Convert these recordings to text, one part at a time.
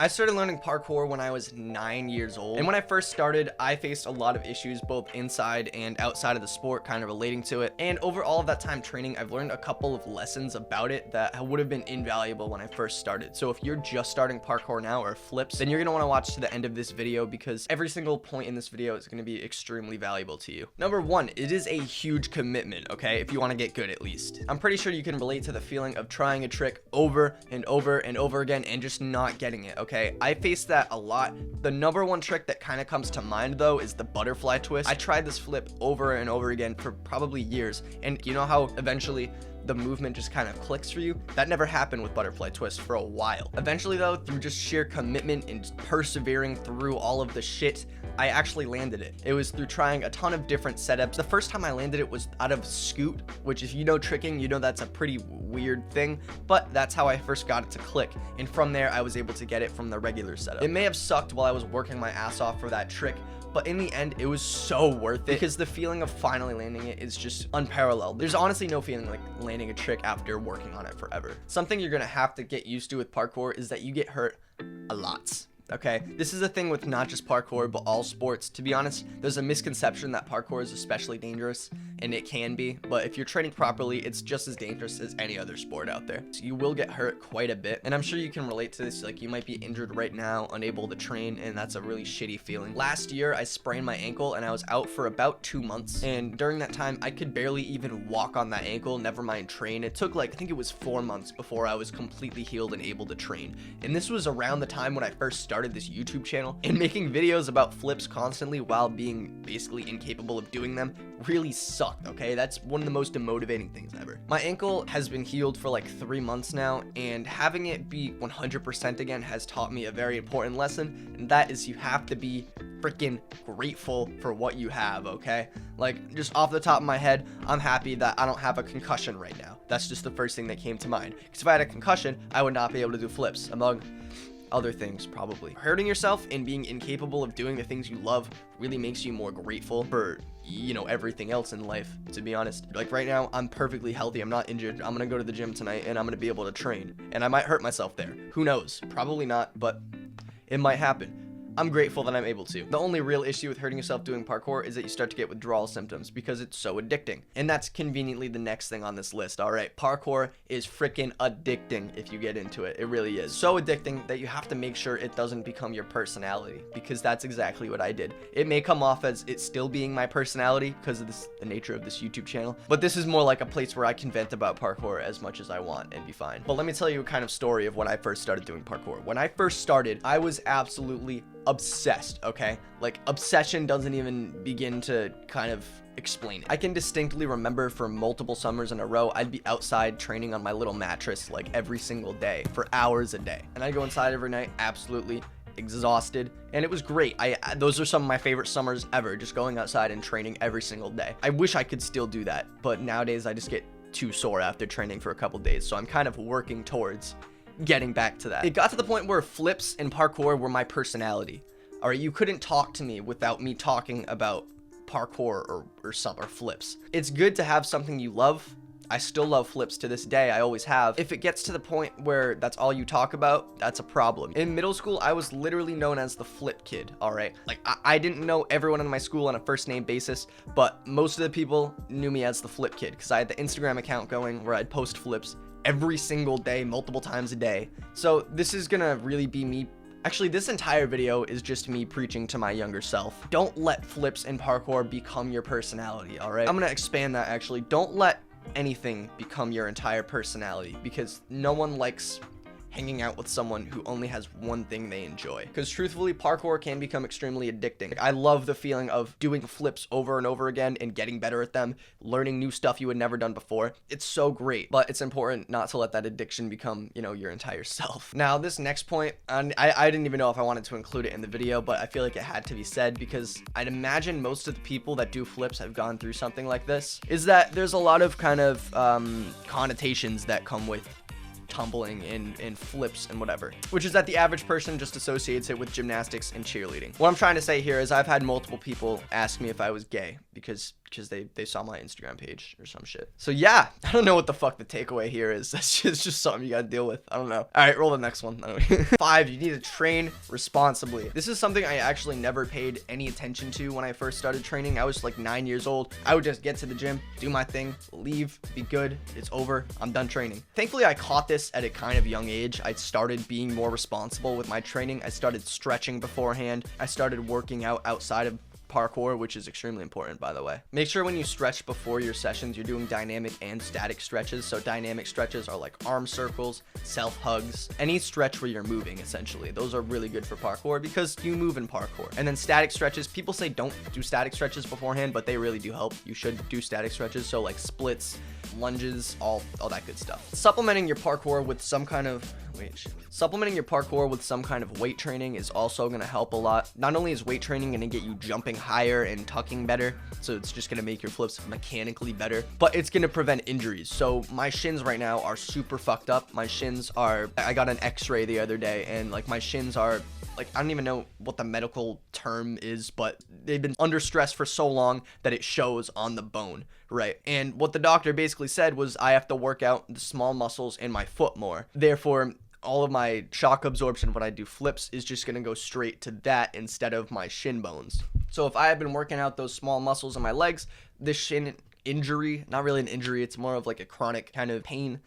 I started learning parkour when I was 9 years old, and when I first started, I faced a lot of issues both inside and outside of the sport kind of relating to it, and over all of that time training, I've learned a couple of lessons about it that would have been invaluable when I first started. So if you're just starting parkour now or flips, then you're going to want to watch to the end of this video because every single point in this video is going to be extremely valuable to you. Number one, it is a huge commitment, okay, if you want to get good at least. I'm pretty sure you can relate to the feeling of trying a trick over and over and over again and just not getting it, okay? I faced that a lot. The number one trick that kind of comes to mind though is the butterfly twist. I tried this flip over and over again for probably years, and you know how eventually the movement just kind of clicks for you? That never happened with butterfly twist for a while. Eventually though, through just sheer commitment and persevering through all of the shit, I actually landed it. It was through trying a ton of different setups. The first time I landed it was out of scoot, which if you know tricking, you know that's a pretty weird thing, but that's how I first got it to click. And from there, I was able to get it from the regular setup. It may have sucked while I was working my ass off for that trick, but in the end, it was so worth it because the feeling of finally landing it is just unparalleled. There's honestly no feeling like landing a trick after working on it forever. Something you're gonna have to get used to with parkour is that you get hurt a lot. Okay, this is a thing with not just parkour, but all sports. To be honest, there's a misconception that parkour is especially dangerous, and it can be, but if you're training properly, it's just as dangerous as any other sport out there. So you will get hurt quite a bit, and I'm sure you can relate to this. Like, you might be injured right now, unable to train, and that's a really shitty feeling. Last year, I sprained my ankle, and I was out for about 2 months, and during that time, I could barely even walk on that ankle, never mind train. It took like, I think it was 4 months before I was completely healed and able to train, and this was around the time when I first started this YouTube channel, and making videos about flips constantly while being basically incapable of doing them really sucked, okay? That's one of the most demotivating things ever. My ankle has been healed for like 3 months now, and having it be 100% again has taught me a very important lesson, and that is you have to be freaking grateful for what you have, okay? Like, just off the top of my head, I'm happy that I don't have a concussion right now. That's just the first thing that came to mind, because if I had a concussion, I would not be able to do flips, among other things probably. Hurting yourself and being incapable of doing the things you love really makes you more grateful for, you know, everything else in life, to be honest. Like right now, I'm perfectly healthy. I'm not injured. I'm gonna go to the gym tonight and I'm gonna be able to train, and I might hurt myself there. Who knows? Probably not, but it might happen. I'm grateful that I'm able to. The only real issue with hurting yourself doing parkour is that you start to get withdrawal symptoms because it's so addicting. And that's conveniently the next thing on this list, all right? Parkour is freaking addicting if you get into it. It really is. So addicting that you have to make sure it doesn't become your personality, because that's exactly what I did. It may come off as it still being my personality because of the nature of this YouTube channel, but this is more like a place where I can vent about parkour as much as I want and be fine. But let me tell you a kind of story of when I first started doing parkour. When I first started, I was absolutely obsessed, okay? Like, obsession doesn't even begin to kind of explain it. I can distinctly remember for multiple summers in a row, I'd be outside training on my little mattress like every single day for hours a day, and I'd go inside every night absolutely exhausted, and it was great. Those are some of my favorite summers ever, just going outside and training every single day. I wish I could still do that, but nowadays I just get too sore after training for a couple days, so I'm kind of working towards getting back to that. It got to the point where flips and parkour were my personality. All right, you couldn't talk to me without me talking about parkour or flips. It's good to have something you love. I still love flips to this day. I always have. If it gets to the point where that's all you talk about, that's a problem. In middle school, I was literally known as the flip kid, all right? Like, I didn't know everyone in my school on a first name basis, but most of the people knew me as the flip kid because I had the Instagram account going where I'd post flips every single day, multiple times a day. So this is gonna really be me. Actually, this entire video is just me preaching to my younger self. Don't let flips and parkour become your personality, all right? I'm gonna expand that actually. Don't let anything become your entire personality, because no one likes hanging out with someone who only has one thing they enjoy. Because truthfully, parkour can become extremely addicting. I love the feeling of doing flips over and over again and getting better at them, learning new stuff you had never done before. It's so great, but it's important not to let that addiction become, you know, your entire self. Now, this next point, and I didn't even know if I wanted to include it in the video, but I feel like it had to be said because I'd imagine most of the people that do flips have gone through something like this, is that there's a lot of kind of connotations that come with tumbling and flips and whatever, which is that the average person just associates it with gymnastics and cheerleading. What I'm trying to say here is I've had multiple people ask me if I was gay, because they saw my Instagram page or some shit. So yeah, I don't know what the fuck the takeaway here is. That's just something you gotta deal with. I don't know. All right, roll the next one. 5, you need to train responsibly. This is something I actually never paid any attention to when I first started training. I was like 9 years old. I would just get to the gym, do my thing, leave, be good. It's over. I'm done training. Thankfully, I caught this at a kind of young age. I started being more responsible with my training. I started stretching beforehand. I started working out outside of parkour, which is extremely important, by the way. Make sure when you stretch before your sessions, you're doing dynamic and static stretches. So dynamic stretches are like arm circles, self hugs, any stretch where you're moving, essentially. Those are really good for parkour because you move in parkour. And then static stretches, people say don't do static stretches beforehand, but they really do help. You should do static stretches. So like splits, lunges, all that good stuff. Supplementing your parkour with some kind of weight training is also going to help a lot. Not only is weight training going to get you jumping higher and tucking better, so it's just going to make your flips mechanically better, but it's going to prevent injuries. So my shins right now are super fucked up. I got an x-ray the other day, and like my shins are like, I don't even know what the medical term is, but they've been under stress for so long that it shows on the bone, right? And what the doctor basically said was I have to work out the small muscles in my foot more. Therefore, all of my shock absorption when I do flips is just going to go straight to that instead of my shin bones. So if I had been working out those small muscles in my legs, this shin injury, not really an injury, it's more of like a chronic kind of pain,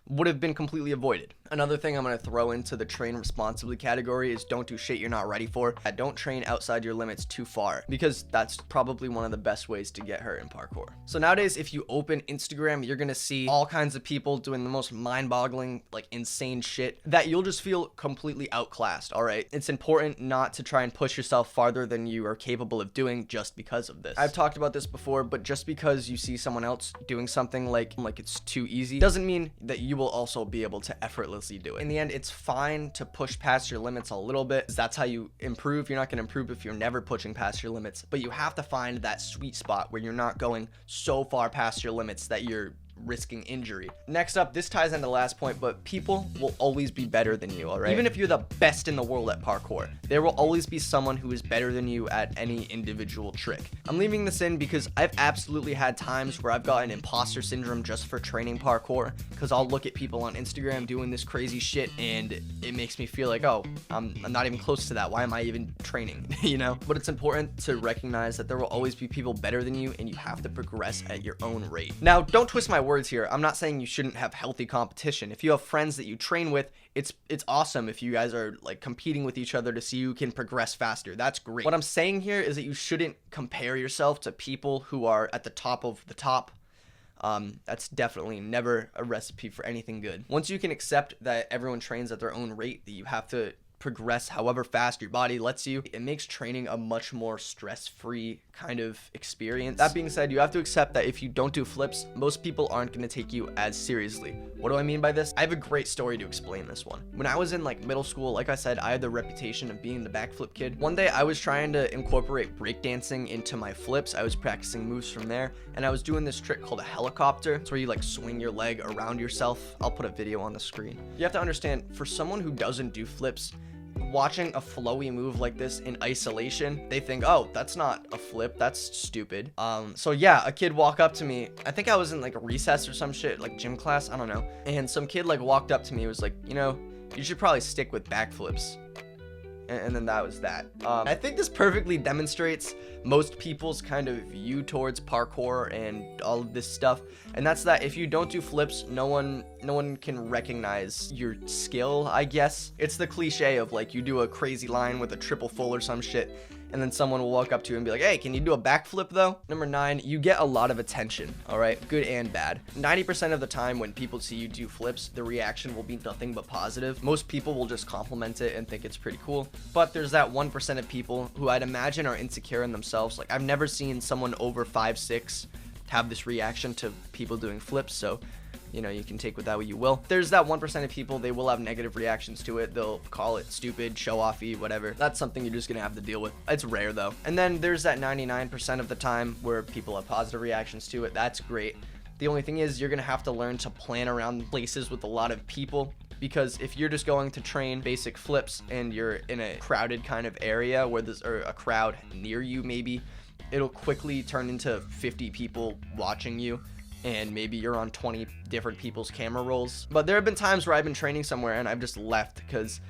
would have been completely avoided. Another thing I'm going to throw into the train responsibly category is don't do shit you're not ready for. Don't train outside your limits too far, because that's probably one of the best ways to get hurt in parkour. So nowadays, if you open Instagram, you're going to see all kinds of people doing the most mind-boggling, like insane shit that you'll just feel completely outclassed, all right? It's important not to try and push yourself farther than you are capable of doing just because of this. I've talked about this before, but just because you see someone else doing something like it's too easy doesn't mean that you will also be able to effortlessly do it. In the end, it's fine to push past your limits a little bit. That's how you improve. You're not going to improve if you're never pushing past your limits, but you have to find that sweet spot where you're not going so far past your limits that you're risking injury. Next up, this ties into the last point, but people will always be better than you, all right? Even if you're the best in the world at parkour, there will always be someone who is better than you at any individual trick. I'm leaving this in because I've absolutely had times where I've gotten imposter syndrome just for training parkour, because I'll look at people on Instagram doing this crazy shit and it makes me feel like, oh, I'm not even close to that. Why am I even training? You know? But it's important to recognize that there will always be people better than you and you have to progress at your own rate. Now, don't twist my words here. I'm not saying you shouldn't have healthy competition. If you have friends that you train with, it's awesome if you guys are like competing with each other to see who can progress faster. That's great. What I'm saying here is that you shouldn't compare yourself to people who are at the top of the top. That's definitely never a recipe for anything good. Once you can accept that everyone trains at their own rate, that you have to progress however fast your body lets you, it makes training a much more stress-free kind of experience. That being said, you have to accept that if you don't do flips, most people aren't going to take you as seriously. What do I mean by this? I have a great story to explain this one. When I was in like middle school, like I said, I had the reputation of being the backflip kid. One day I was trying to incorporate breakdancing into my flips. I was practicing moves from there, and I was doing this trick called a helicopter. It's where you like swing your leg around yourself. I'll put a video on the screen. You have to understand, for someone who doesn't do flips, watching a flowy move like this in isolation, they think, oh, that's not a flip, that's stupid. So yeah, a kid walked up to me, I think I was in like a recess or some shit, like gym class, I don't know, and some kid like walked up to me, was like, you know, you should probably stick with backflips. And then that was that. I think this perfectly demonstrates most people's kind of view towards parkour and all of this stuff, and that's that if you don't do flips, no one can recognize your skill, I guess. It's the cliche of like you do a crazy line with a triple full or some shit, and then someone will walk up to you and be like, hey, can you do a backflip though? Number 9, you get a lot of attention, all right? Good and bad. 90% of the time when people see you do flips, the reaction will be nothing but positive. Most people will just compliment it and think it's pretty cool. But there's that 1% of people who I'd imagine are insecure in themselves. Like, I've never seen someone over 5'6" have this reaction to people doing flips, so you know, you can take with that what you will. There's that 1% of people, they will have negative reactions to it. They'll call it stupid, show-offy, whatever. That's something you're just gonna have to deal with. It's rare though. And then there's that 99% of the time where people have positive reactions to it. That's great. The only thing is you're gonna have to learn to plan around places with a lot of people, because if you're just going to train basic flips and you're in a crowded kind of area where there's a crowd near you maybe, it'll quickly turn into 50 people watching you, and maybe you're on 20 different people's camera rolls. But there have been times where I've been training somewhere and I've just left because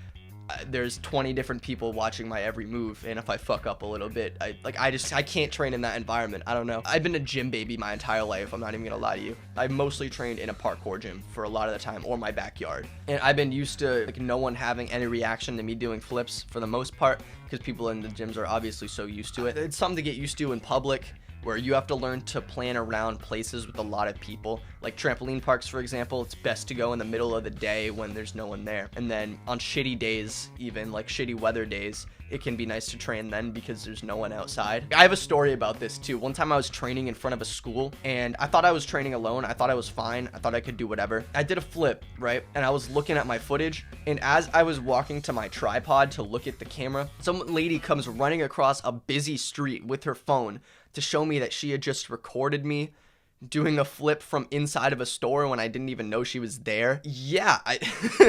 there's 20 different people watching my every move, and if I fuck up a little bit, I can't train in that environment. I don't know. I've been a gym baby my entire life. I'm not even gonna lie to you. I've mostly trained in a parkour gym for a lot of the time, or my backyard, and I've been used to like no one having any reaction to me doing flips for the most part, because people in the gyms are obviously so used to it. It's something to get used to in public, where you have to learn to plan around places with a lot of people. Like trampoline parks, for example, it's best to go in the middle of the day when there's no one there. And then on shitty days, even like shitty weather days, it can be nice to train then because there's no one outside. I have a story about this too. One time I was training in front of a school, and I thought I was training alone. I thought I was fine. I thought I could do whatever. I did a flip, right? And I was looking at my footage, and as I was walking to my tripod to look at the camera, some lady comes running across a busy street with her phone to show me that she had just recorded me doing a flip from inside of a store when I didn't even know she was there. Yeah,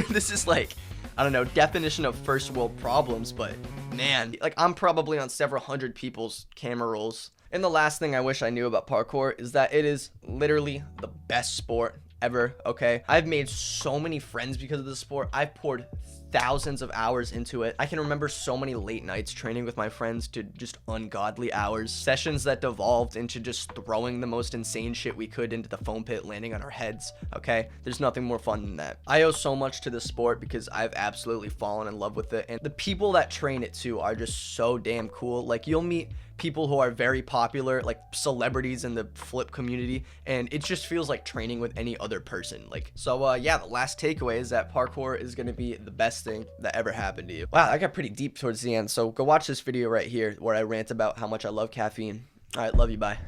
this is like, I don't know, definition of first world problems, but man, like I'm probably on several hundred people's camera rolls. And the last thing I wish I knew about parkour is that it is literally the best sport ever, okay? I've made so many friends because of the sport. I've poured thousands of hours into it. I can remember so many late nights training with my friends to just ungodly hours, sessions that devolved into just throwing the most insane shit we could into the foam pit, landing on our heads, okay? There's nothing more fun than that. I owe so much to the sport because I've absolutely fallen in love with it, and the people that train it too are just so damn cool. Like, you'll meet people who are very popular, like celebrities in the flip community, and it just feels like training with any other person. Like, so yeah, the last takeaway is that parkour is going to be the best thing that ever happened to you. Wow, I got pretty deep towards the end, so go watch this video right here where I rant about how much I love caffeine. All right, love you, bye.